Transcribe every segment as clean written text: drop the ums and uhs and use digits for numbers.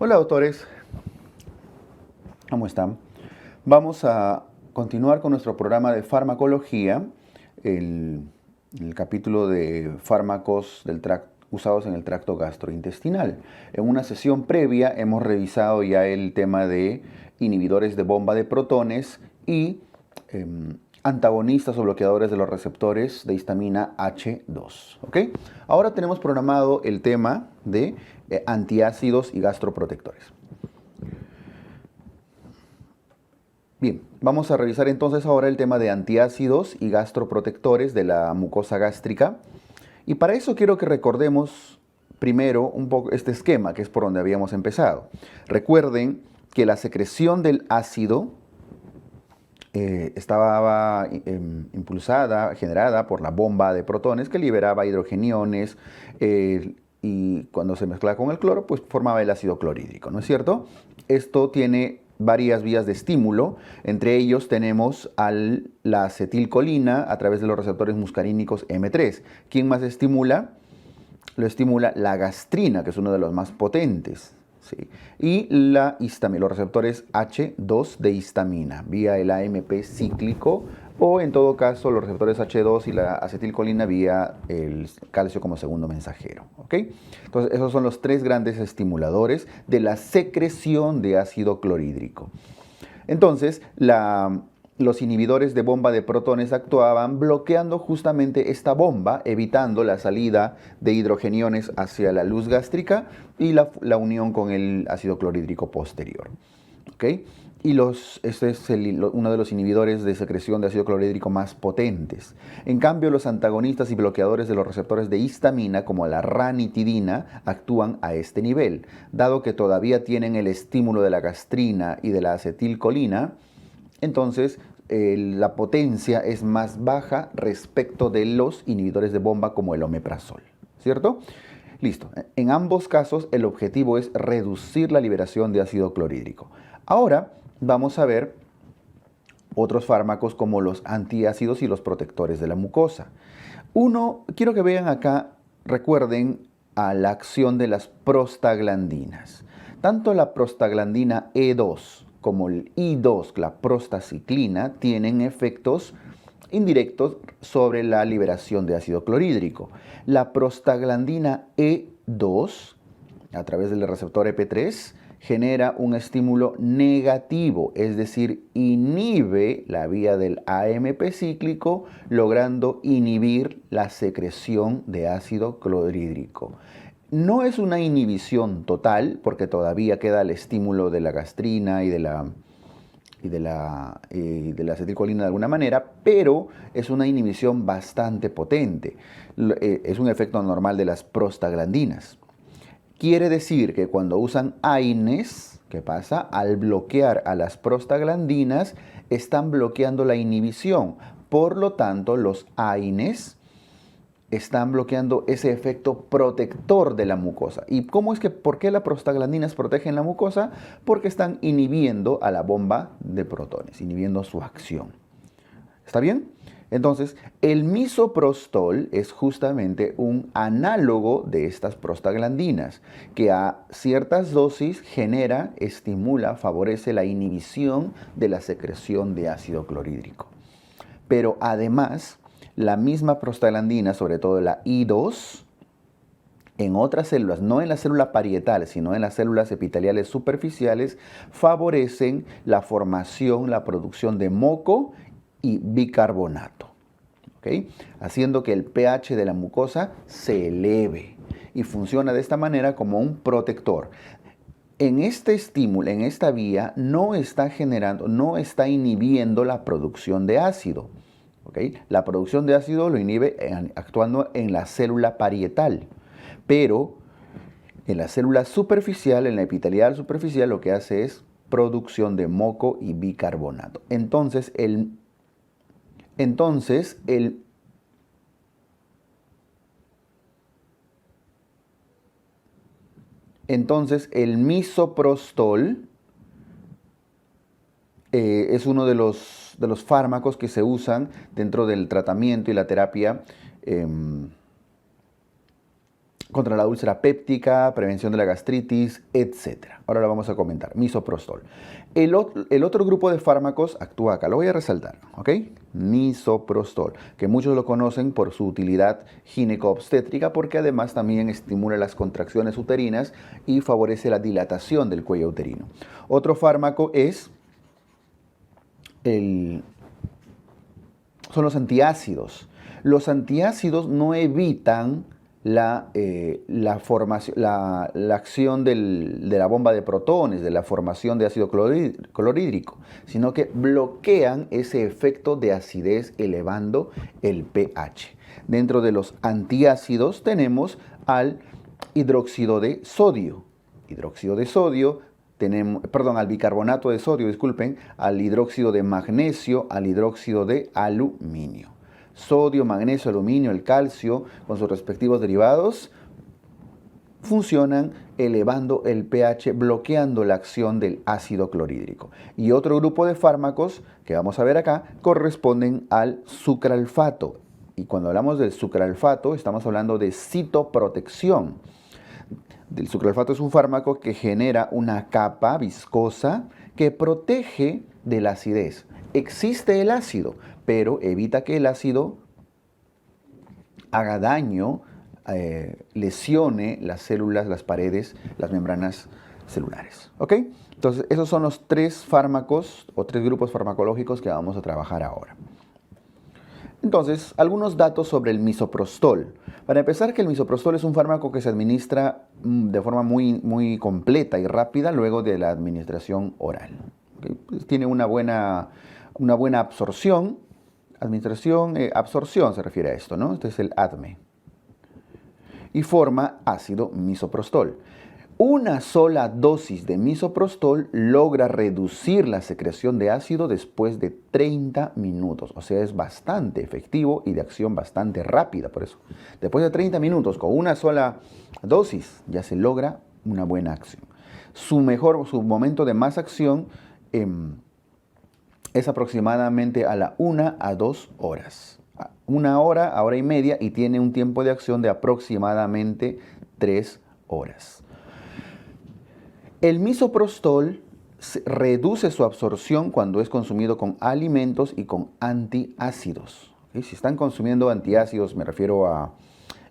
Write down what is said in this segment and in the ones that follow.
Hola doctores, ¿cómo están? Vamos a continuar con nuestro programa de farmacología, el capítulo de fármacos usados en el tracto gastrointestinal. En una sesión previa hemos revisado ya el tema de inhibidores de bomba de protones y antagonistas o bloqueadores de los receptores de histamina H2. ¿Ok? Ahora tenemos programado el tema de antiácidos y gastroprotectores. Bien, vamos a revisar entonces ahora el tema de antiácidos y gastroprotectores de la mucosa gástrica. Y para eso quiero que recordemos primero un poco este esquema, que es por donde habíamos empezado. Recuerden que la secreción del ácido estaba impulsada, generada por la bomba de protones que liberaba hidrogeniones y cuando se mezclaba con el cloro, pues formaba el ácido clorhídrico, ¿no es cierto? Esto tiene varias vías de estímulo, entre ellos tenemos la acetilcolina a través de los receptores muscarínicos M3. ¿Quién más estimula? Lo estimula la gastrina, que es uno de los más potentes. ¿Sí? Y la histamina, los receptores H2 de histamina, vía el AMP cíclico, o en todo caso los receptores H2 y la acetilcolina vía el calcio como segundo mensajero. ¿Ok? Entonces esos son los tres grandes estimuladores de la secreción de ácido clorhídrico. Entonces los inhibidores de bomba de protones actuaban bloqueando justamente esta bomba, evitando la salida de hidrogeniones hacia la luz gástrica y la unión con el ácido clorhídrico posterior. ¿Okay? Y este es uno de los inhibidores de secreción de ácido clorhídrico más potentes. En cambio, los antagonistas y bloqueadores de los receptores de histamina, como la ranitidina, actúan a este nivel. Dado que todavía tienen el estímulo de la gastrina y de la acetilcolina, entonces la potencia es más baja respecto de los inhibidores de bomba como el omeprazol, ¿cierto? Listo. En ambos casos el objetivo es reducir la liberación de ácido clorhídrico. Ahora vamos a ver otros fármacos como los antiácidos y los protectores de la mucosa. Quiero que vean acá, recuerden a la acción de las prostaglandinas. Tanto la prostaglandina E2 como el I2, la prostaciclina, tienen efectos indirectos sobre la liberación de ácido clorhídrico. La prostaglandina E2, a través del receptor EP3, genera un estímulo negativo, es decir, inhibe la vía del AMP cíclico, logrando inhibir la secreción de ácido clorhídrico. No es una inhibición total, porque todavía queda el estímulo de la gastrina y de la acetilcolina de alguna manera, pero es una inhibición bastante potente. Es un efecto normal de las prostaglandinas. Quiere decir que cuando usan AINES, ¿qué pasa? Al bloquear a las prostaglandinas, están bloqueando la inhibición. Por lo tanto, los AINES están bloqueando ese efecto protector de la mucosa. ¿Y por qué las prostaglandinas protegen la mucosa? Porque están inhibiendo a la bomba de protones, inhibiendo su acción. ¿Está bien? Entonces, el misoprostol es justamente un análogo de estas prostaglandinas, que a ciertas dosis estimula, favorece la inhibición de la secreción de ácido clorhídrico. Pero además, la misma prostaglandina, sobre todo la I2, en otras células, no en la célula parietal, sino en las células epiteliales superficiales, favorecen la formación, la producción de moco y bicarbonato, ¿okay? Haciendo que el pH de la mucosa se eleve y funciona de esta manera como un protector. En este estímulo, en esta vía, no está inhibiendo la producción de ácido. ¿Okay? La producción de ácido lo inhibe actuando en la célula parietal, pero en la célula superficial, en la epitelial superficial, lo que hace es producción de moco y bicarbonato. Entonces el misoprostol es uno de los fármacos que se usan dentro del tratamiento y la terapia contra la úlcera péptica, prevención de la gastritis, etc. Ahora lo vamos a comentar. Misoprostol. El otro grupo de fármacos actúa acá. Lo voy a resaltar, ¿ok? Misoprostol, que muchos lo conocen por su utilidad gineco-obstétrica, porque además también estimula las contracciones uterinas y favorece la dilatación del cuello uterino. Otro fármaco son los antiácidos. Los antiácidos no evitan la acción de la bomba de protones, de la formación de ácido clorhídrico, sino que bloquean ese efecto de acidez elevando el pH. Dentro de los antiácidos tenemos al hidróxido de sodio. Al bicarbonato de sodio, disculpen, al hidróxido de magnesio, al hidróxido de aluminio. Sodio, magnesio, aluminio, el calcio, con sus respectivos derivados, funcionan elevando el pH, bloqueando la acción del ácido clorhídrico. Y otro grupo de fármacos que vamos a ver acá corresponden al sucralfato. Y cuando hablamos del sucralfato, estamos hablando de citoprotección. El sucralfato es un fármaco que genera una capa viscosa que protege de la acidez. Existe el ácido, pero evita que el ácido haga daño, lesione las células, las paredes, las membranas celulares. ¿Ok? Entonces, esos son los tres fármacos o tres grupos farmacológicos que vamos a trabajar ahora. Entonces, algunos datos sobre el misoprostol. Para empezar, que el misoprostol es un fármaco que se administra de forma muy completa y rápida luego de la administración oral. ¿Okay? Pues tiene una buena absorción. Absorción se refiere a esto, ¿no? Este es el ADME. Y forma ácido misoprostol. Una sola dosis de misoprostol logra reducir la secreción de ácido después de 30 minutos. O sea, es bastante efectivo y de acción bastante rápida. Por eso, después de 30 minutos, con una sola dosis, ya se logra una buena acción. Su momento de más acción es aproximadamente a la 1 a 2 horas. 1 hora, hora y media, y tiene un tiempo de acción de aproximadamente 3 horas. El misoprostol reduce su absorción cuando es consumido con alimentos y con antiácidos. ¿Okay? Si están consumiendo antiácidos, me refiero a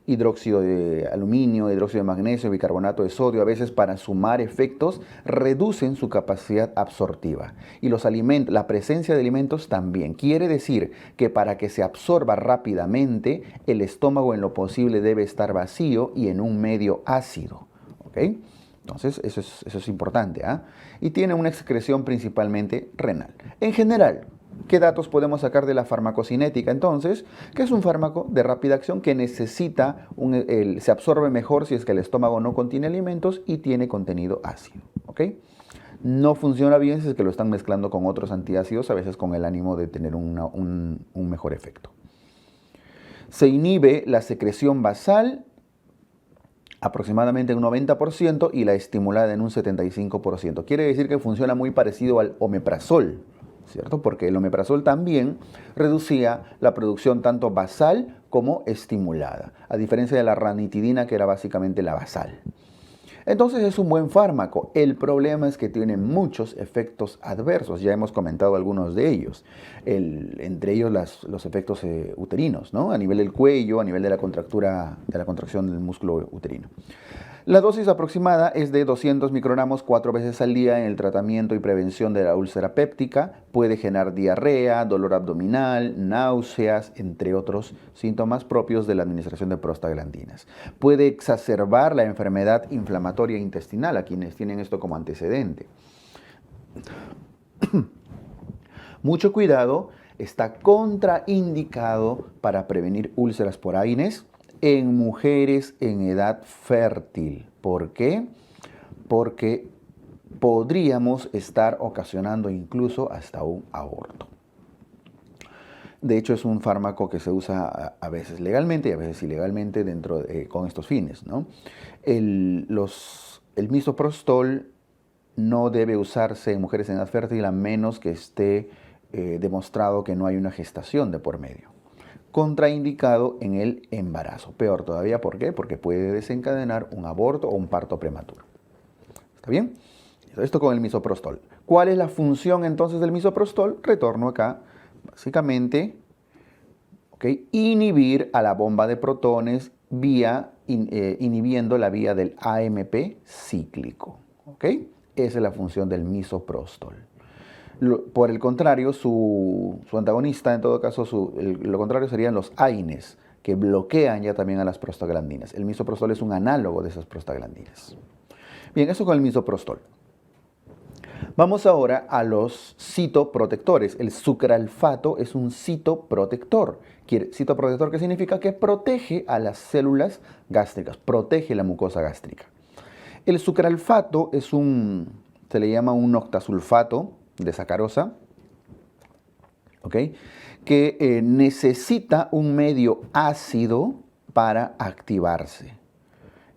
hidróxido de aluminio, hidróxido de magnesio, bicarbonato de sodio, a veces para sumar efectos, reducen su capacidad absortiva. Y la presencia de alimentos también. Quiere decir que para que se absorba rápidamente, el estómago en lo posible debe estar vacío y en un medio ácido. ¿Okay? Entonces, eso es importante. Y tiene una excreción principalmente renal. En general, ¿qué datos podemos sacar de la farmacocinética entonces? Que es un fármaco de rápida acción que necesita, se absorbe mejor si es que el estómago no contiene alimentos y tiene contenido ácido. ¿Ok? No funciona bien si es que lo están mezclando con otros antiácidos, a veces con el ánimo de tener un mejor efecto. Se inhibe la secreción basal aproximadamente un 90% y la estimulada en un 75%. Quiere decir que funciona muy parecido al omeprazol, ¿cierto? Porque el omeprazol también reducía la producción tanto basal como estimulada, a diferencia de la ranitidina, que era básicamente la basal. Entonces es un buen fármaco. El problema es que tiene muchos efectos adversos. Ya hemos comentado algunos de ellos. Entre ellos los efectos uterinos, ¿no? A nivel del cuello, a nivel de la contracción del músculo uterino. La dosis aproximada es de 200 microgramos 4 veces al día en el tratamiento y prevención de la úlcera péptica. Puede generar diarrea, dolor abdominal, náuseas, entre otros síntomas propios de la administración de prostaglandinas. Puede exacerbar la enfermedad inflamatoria intestinal a quienes tienen esto como antecedente. Mucho cuidado, está contraindicado para prevenir úlceras por AINES en mujeres en edad fértil. ¿Por qué? Porque podríamos estar ocasionando incluso hasta un aborto. De hecho, es un fármaco que se usa a veces legalmente y a veces ilegalmente con estos fines, ¿no? El misoprostol no debe usarse en mujeres en edad fértil a menos que esté demostrado que no hay una gestación de por medio. contraindicado en el embarazo. Peor todavía, ¿por qué? Porque puede desencadenar un aborto o un parto prematuro. ¿Está bien? Esto con el misoprostol. ¿Cuál es la función entonces del misoprostol? Retorno acá. Básicamente, ¿okay? Inhibir a la bomba de protones inhibiendo la vía del AMP cíclico. ¿Okay? Esa es la función del misoprostol. Por el contrario, su antagonista, en todo caso, lo contrario serían los AINES, que bloquean ya también a las prostaglandinas. El misoprostol es un análogo de esas prostaglandinas. Bien, eso con el misoprostol. Vamos ahora a los citoprotectores. El sucralfato es un citoprotector. Citoprotector, ¿qué significa? Que protege a las células gástricas, protege la mucosa gástrica. El sucralfato se le llama un octasulfato de sacarosa, ¿ok? Que necesita un medio ácido para activarse.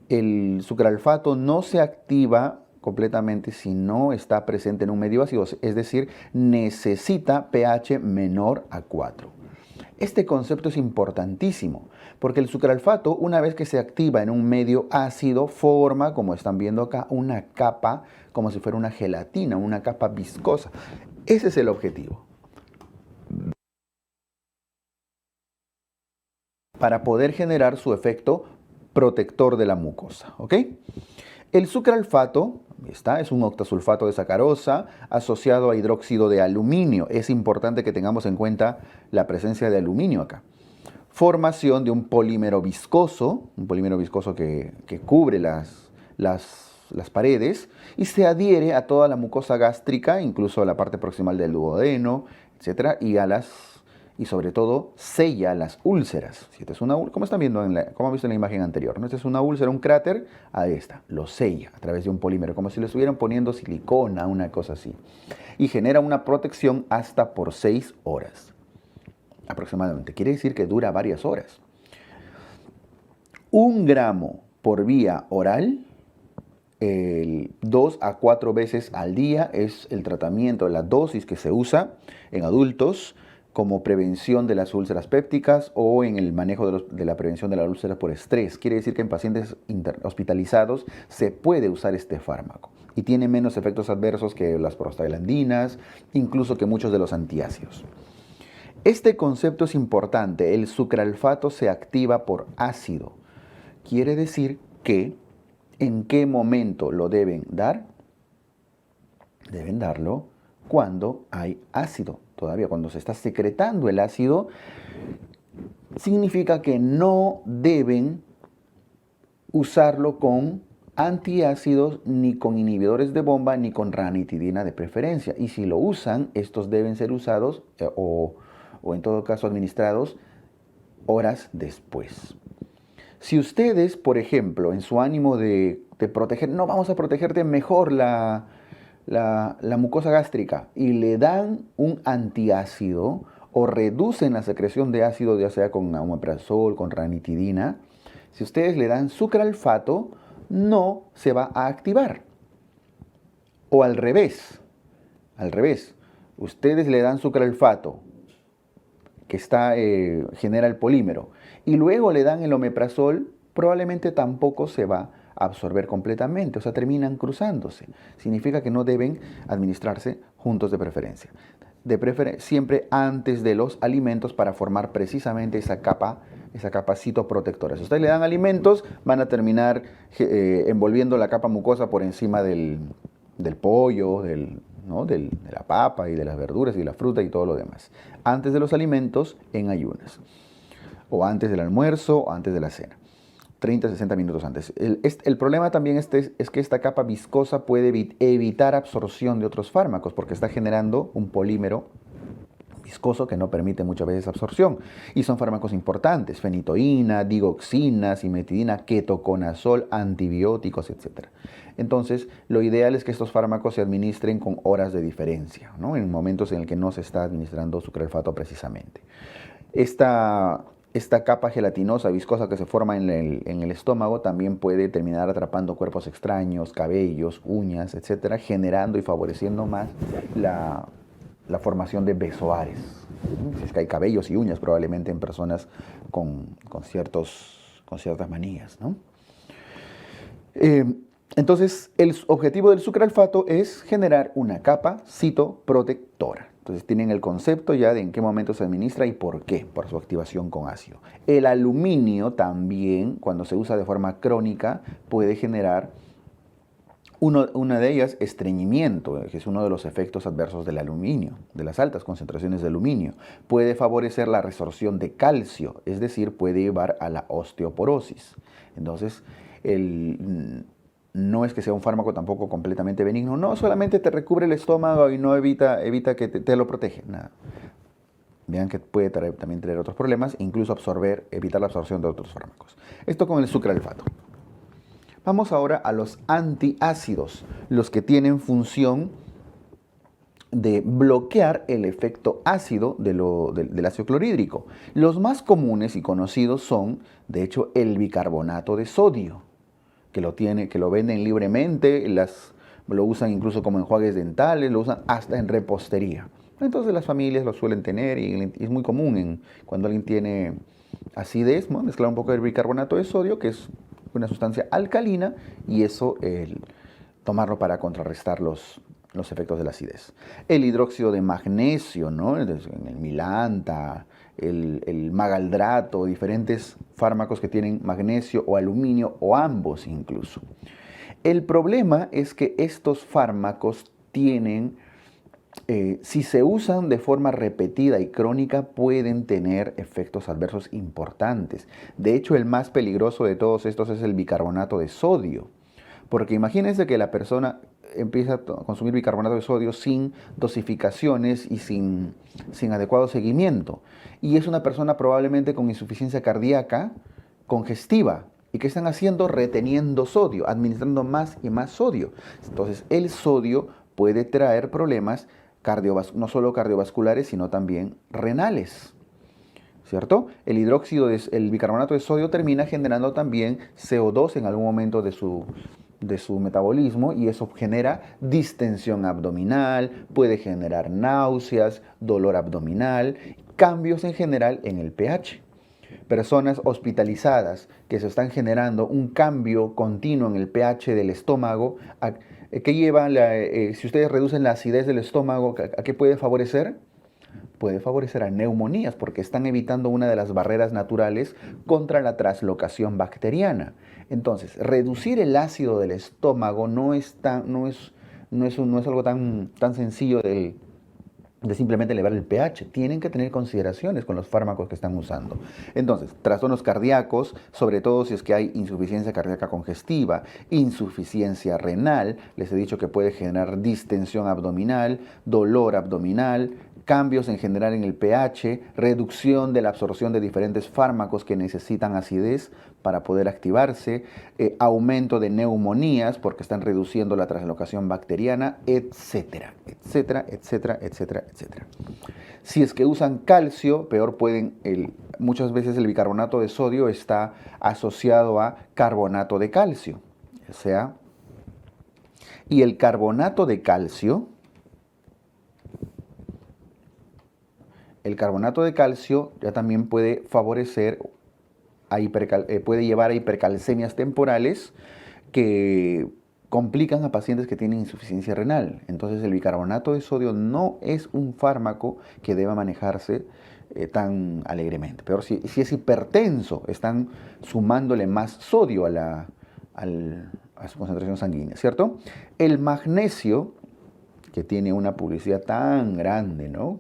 El sucralfato no se activa completamente si no está presente en un medio ácido, es decir, necesita pH menor a 4. Este concepto es importantísimo porque el sucralfato, una vez que se activa en un medio ácido, forma, como están viendo acá, una capa como si fuera una gelatina, una capa viscosa. Ese es el objetivo. Para poder generar su efecto protector de la mucosa, ¿ok? El sucralfato es un octasulfato de sacarosa asociado a hidróxido de aluminio. Es importante que tengamos en cuenta la presencia de aluminio acá. Formación de un polímero viscoso que cubre las paredes y se adhiere a toda la mucosa gástrica, incluso a la parte proximal del duodeno, etc. Y sobre todo sella las úlceras. Si esta es una, como están viendo, como han visto en la imagen anterior, ¿no? Esta es una úlcera, un cráter, a esta lo sella a través de un polímero, como si le estuvieran poniendo silicona, una cosa así. Y genera una protección hasta por 6 horas aproximadamente. Quiere decir que dura varias horas. 1 gramo por vía oral, 2 a 4 veces al día es el tratamiento, la dosis que se usa en adultos como prevención de las úlceras pépticas o en el manejo de la prevención de las úlceras por estrés. Quiere decir que en pacientes hospitalizados se puede usar este fármaco y tiene menos efectos adversos que las prostaglandinas, incluso que muchos de los antiácidos. Este concepto es importante. El sucralfato se activa por ácido. Quiere decir que ¿en qué momento lo deben dar? Deben darlo cuando hay ácido. Todavía cuando se está secretando el ácido, significa que no deben usarlo con antiácidos, ni con inhibidores de bomba, ni con ranitidina de preferencia. Y si lo usan, estos deben ser usados o en todo caso administrados horas después. Si ustedes, por ejemplo, en su ánimo de proteger, no vamos a protegerte mejor la mucosa gástrica y le dan un antiácido o reducen la secreción de ácido, ya sea con omeprazol, con ranitidina, si ustedes le dan sucralfato, no se va a activar. O al revés, ustedes le dan sucralfato, que genera el polímero, y luego le dan el omeprazol, probablemente tampoco se va a absorber completamente, o sea, terminan cruzándose. Significa que no deben administrarse juntos de preferencia. Siempre antes de los alimentos para formar precisamente esa capa citoprotectora. Si ustedes le dan alimentos, van a terminar envolviendo la capa mucosa por encima del pollo, de la papa y de las verduras y de la fruta y todo lo demás. Antes de los alimentos, en ayunas. O antes del almuerzo o antes de la cena. 30 a 60 minutos antes. El problema también es que esta capa viscosa puede evitar absorción de otros fármacos porque está generando un polímero viscoso que no permite muchas veces absorción. Y son fármacos importantes: fenitoína, digoxina, cimetidina, ketoconazol, antibióticos, etc. Entonces, lo ideal es que estos fármacos se administren con horas de diferencia, ¿no? En momentos en el que no se está administrando sucralfato precisamente. Esta capa gelatinosa, viscosa que se forma en el estómago también puede terminar atrapando cuerpos extraños, cabellos, uñas, etc., generando y favoreciendo más la formación de besoares. Si es que hay cabellos y uñas probablemente en personas con ciertas manías, ¿no? Entonces, el objetivo del sucralfato es generar una capa citoprotectora. Entonces, tienen el concepto ya de en qué momento se administra y por qué, por su activación con ácido. El aluminio también, cuando se usa de forma crónica, puede generar una de ellas, estreñimiento, que es uno de los efectos adversos del aluminio, de las altas concentraciones de aluminio. Puede favorecer la resorción de calcio, es decir, puede llevar a la osteoporosis. Entonces, no es que sea un fármaco tampoco completamente benigno, no, solamente te recubre el estómago y no evita que te lo protege, nada. Vean que puede también tener otros problemas, incluso evitar la absorción de otros fármacos. Esto con el sucralfato. Vamos ahora a los antiácidos, los que tienen función de bloquear el efecto ácido del ácido clorhídrico. Los más comunes y conocidos son, de hecho, el bicarbonato de sodio, que lo venden libremente, lo usan incluso como enjuagues dentales, lo usan hasta en repostería. Entonces las familias lo suelen tener y es muy común cuando alguien tiene acidez, ¿no? Mezclar un poco de bicarbonato de sodio, que es una sustancia alcalina, y eso tomarlo para contrarrestar los efectos de la acidez. El hidróxido de magnesio, ¿no? El milanta, el magaldrato, diferentes fármacos que tienen magnesio o aluminio o ambos incluso. El problema es que estos fármacos tienen, si se usan de forma repetida y crónica, pueden tener efectos adversos importantes. De hecho, el más peligroso de todos estos es el bicarbonato de sodio. Porque imagínense que la persona empieza a consumir bicarbonato de sodio sin dosificaciones y sin adecuado seguimiento. Y es una persona probablemente con insuficiencia cardíaca congestiva. ¿Y qué están haciendo? Reteniendo sodio, administrando más y más sodio. Entonces, el sodio puede traer problemas no solo cardiovasculares, sino también renales, ¿cierto? El bicarbonato de sodio termina generando también CO2 en algún momento de su metabolismo, y eso genera distensión abdominal, puede generar náuseas, dolor abdominal, cambios en general en el pH. Personas hospitalizadas que se están generando un cambio continuo en el pH del estómago, ¿qué lleva? Si ustedes reducen la acidez del estómago, ¿a qué puede favorecer? Puede favorecer a neumonías, porque están evitando una de las barreras naturales contra la translocación bacteriana. Entonces, reducir el ácido del estómago no es algo tan sencillo de simplemente elevar el pH. Tienen que tener consideraciones con los fármacos que están usando. Entonces, trastornos cardíacos, sobre todo si es que hay insuficiencia cardíaca congestiva, insuficiencia renal, les he dicho que puede generar distensión abdominal, dolor abdominal, cambios en general en el pH, reducción de la absorción de diferentes fármacos que necesitan acidez para poder activarse, aumento de neumonías porque están reduciendo la translocación bacteriana, etcétera, etcétera, etcétera, etcétera, etcétera. Si es que usan calcio, peor muchas veces el bicarbonato de sodio está asociado a carbonato de calcio, y el carbonato de calcio, ya también puede favorecer, puede llevar a hipercalcemias temporales que complican a pacientes que tienen insuficiencia renal. Entonces el bicarbonato de sodio no es un fármaco que deba manejarse tan alegremente. Pero si es hipertenso, están sumándole más sodio a su concentración sanguínea, ¿cierto? El magnesio, que tiene una publicidad tan grande, ¿no?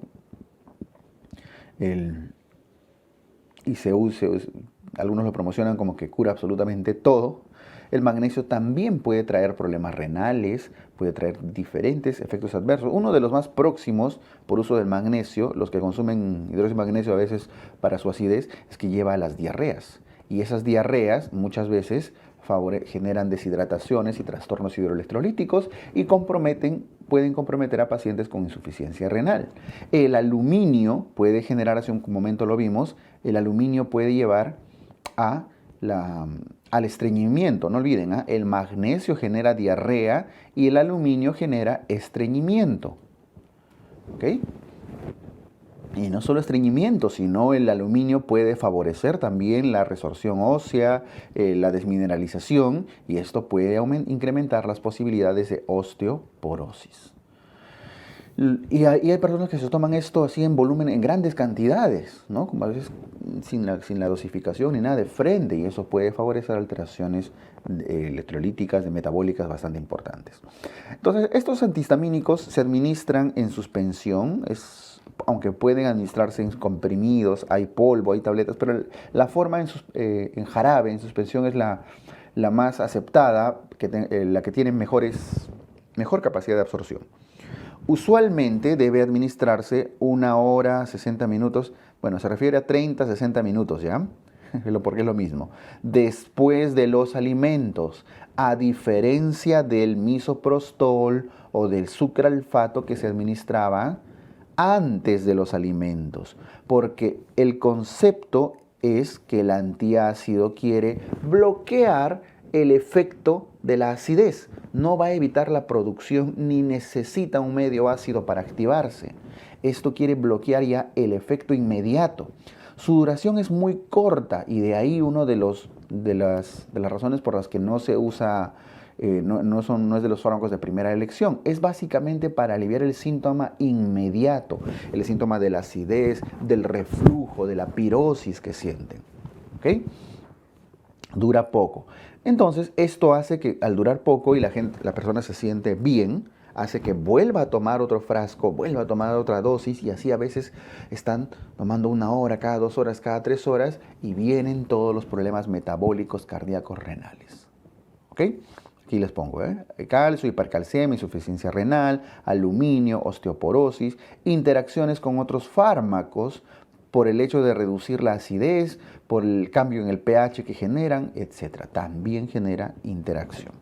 Algunos lo promocionan como que cura absolutamente todo. El magnesio también puede traer problemas renales, puede traer diferentes efectos adversos. Uno de los más próximos por uso del magnesio, los que consumen hidróxido de magnesio a veces para su acidez, es que lleva a las diarreas. Y esas diarreas muchas veces generan deshidrataciones y trastornos hidroelectrolíticos y pueden comprometer a pacientes con insuficiencia renal. El aluminio puede generar, hace un momento lo vimos, el aluminio puede llevar al estreñimiento. No olviden, el magnesio genera diarrea y el aluminio genera estreñimiento. ¿ok? Y no solo estreñimiento, sino el aluminio puede favorecer también la resorción ósea, la desmineralización, y esto puede incrementar las posibilidades de osteoporosis. Y hay personas que se toman esto así en volumen, en grandes cantidades, ¿no? Como a veces sin la dosificación ni nada de frente, y eso puede favorecer alteraciones electrolíticas, metabólicas bastante importantes. Entonces, estos antihistamínicos se administran en suspensión, aunque pueden administrarse en comprimidos, hay polvo, hay tabletas, pero la forma en jarabe, en suspensión, es la más aceptada, la que tiene mejor capacidad de absorción. Usualmente debe administrarse 1 hora, 60 minutos, bueno, se refiere a 30, 60 minutos, ¿ya? Porque es lo mismo. Después de los alimentos, a diferencia del misoprostol o del sucralfato que se administraba antes de los alimentos, porque el concepto es que el antiácido quiere bloquear el efecto de la acidez. No va a evitar la producción ni necesita un medio ácido para activarse. Esto quiere bloquear ya el efecto inmediato. Su duración es muy corta y de ahí uno de las razones por las que no se usa, no es de los fármacos de primera elección. Es básicamente para aliviar el síntoma inmediato, el síntoma de la acidez, del reflujo, de la pirosis que sienten. ¿Ok? Dura poco. Entonces, esto hace que al durar poco y la persona se siente bien, hace que vuelva a tomar otro frasco, vuelva a tomar otra dosis, y así a veces están tomando 1 hora, cada 2 horas, cada 3 horas, y vienen todos los problemas metabólicos, cardíacos, renales. ¿Ok? Aquí les pongo, calcio, hipercalcemia, insuficiencia renal, aluminio, osteoporosis, interacciones con otros fármacos, por el hecho de reducir la acidez, por el cambio en el pH que generan, etc. También genera interacción.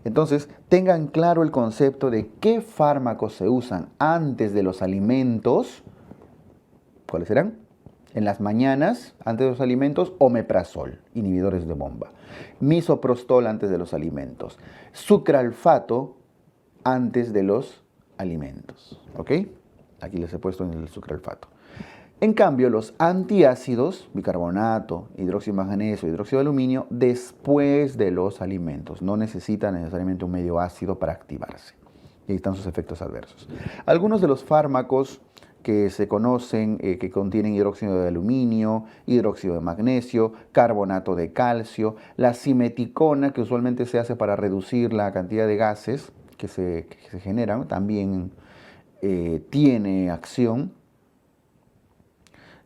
Entonces, tengan claro el concepto de qué fármacos se usan antes de los alimentos. ¿Cuáles serán? En las mañanas, antes de los alimentos, omeprazol, inhibidores de bomba. Misoprostol antes de los alimentos. Sucralfato antes de los alimentos. ¿Ok? Aquí les he puesto en el sucralfato. En cambio, los antiácidos, bicarbonato, hidróxido de magnesio, hidróxido de aluminio, después de los alimentos. No necesitan necesariamente un medio ácido para activarse. Y ahí están sus efectos adversos. Algunos de los fármacos que se conocen, que contienen hidróxido de aluminio, hidróxido de magnesio, carbonato de calcio, la simeticona, que usualmente se hace para reducir la cantidad de gases que se generan, también tiene acción.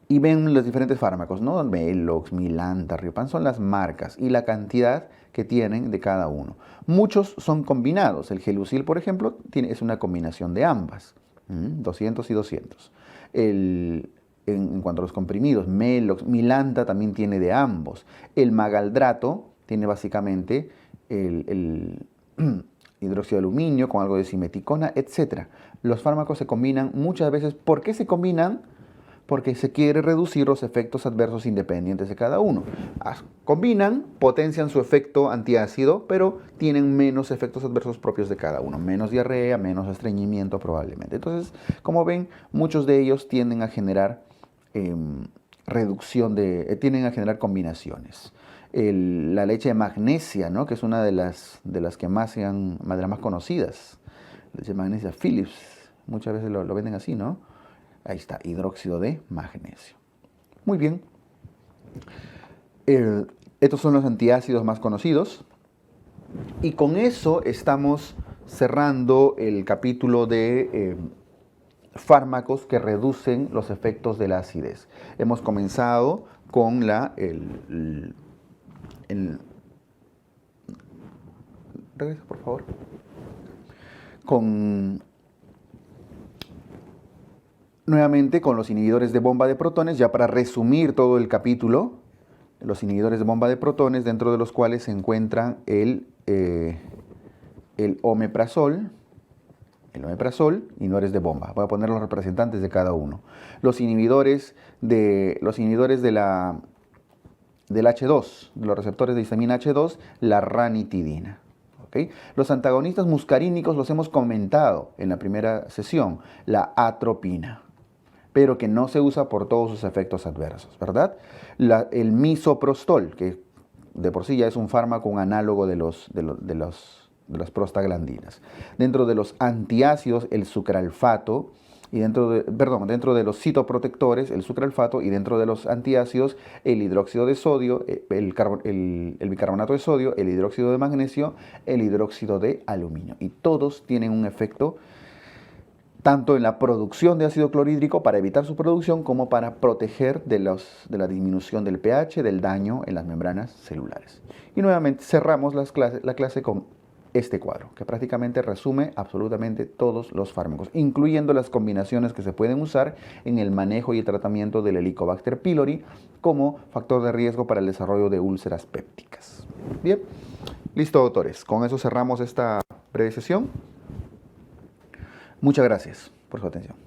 Y ven los diferentes fármacos, ¿no? Melox, Milanta, Riopan, son las marcas y la cantidad que tienen de cada uno. Muchos son combinados. El Gelusil, por ejemplo, es una combinación de ambas, 200 y 200. En cuanto a los comprimidos, Melox, Milanta también tiene de ambos. El Magaldrato tiene básicamente el hidróxido de aluminio con algo de simeticona, etc. Los fármacos se combinan muchas veces. ¿Por qué se combinan? Porque se quiere reducir los efectos adversos independientes de cada uno. Combinan, potencian su efecto antiácido, pero tienen menos efectos adversos propios de cada uno. Menos diarrea, menos estreñimiento probablemente. Entonces, como ven, muchos de ellos tienden a generar tienden a generar combinaciones. La leche de magnesia, ¿no? Que es una de las que más de las más conocidas. Leche de magnesia Philips, muchas veces lo venden así, ¿no? Ahí está, hidróxido de magnesio. Muy bien. Estos son los antiácidos más conocidos. Y con eso estamos cerrando el capítulo de fármacos que reducen los efectos de la acidez. Hemos comenzado con regresa, por favor. Nuevamente con los inhibidores de bomba de protones, ya para resumir todo el capítulo, los inhibidores de bomba de protones, dentro de los cuales se encuentran el omeprazol, inhibidores de bomba. Voy a poner los representantes de cada uno. Los inhibidores del H2, de los receptores de histamina H2, la ranitidina. ¿ok? Los antagonistas muscarínicos los hemos comentado en la primera sesión, la atropina, pero que no se usa por todos sus efectos adversos, ¿verdad? El misoprostol, que de por sí ya es un fármaco, un análogo de las prostaglandinas. Dentro de los antiácidos, el sucralfato, y dentro de los citoprotectores, el sucralfato, y dentro de los antiácidos, el hidróxido de sodio, el bicarbonato de sodio, el hidróxido de magnesio, el hidróxido de aluminio. Y todos tienen un efecto tanto en la producción de ácido clorhídrico para evitar su producción como para proteger de la disminución del pH, del daño en las membranas celulares. Y nuevamente cerramos la clase con este cuadro, que prácticamente resume absolutamente todos los fármacos, incluyendo las combinaciones que se pueden usar en el manejo y el tratamiento del Helicobacter pylori como factor de riesgo para el desarrollo de úlceras pépticas. Bien, listo, doctores. Con eso cerramos esta breve sesión. Muchas gracias por su atención.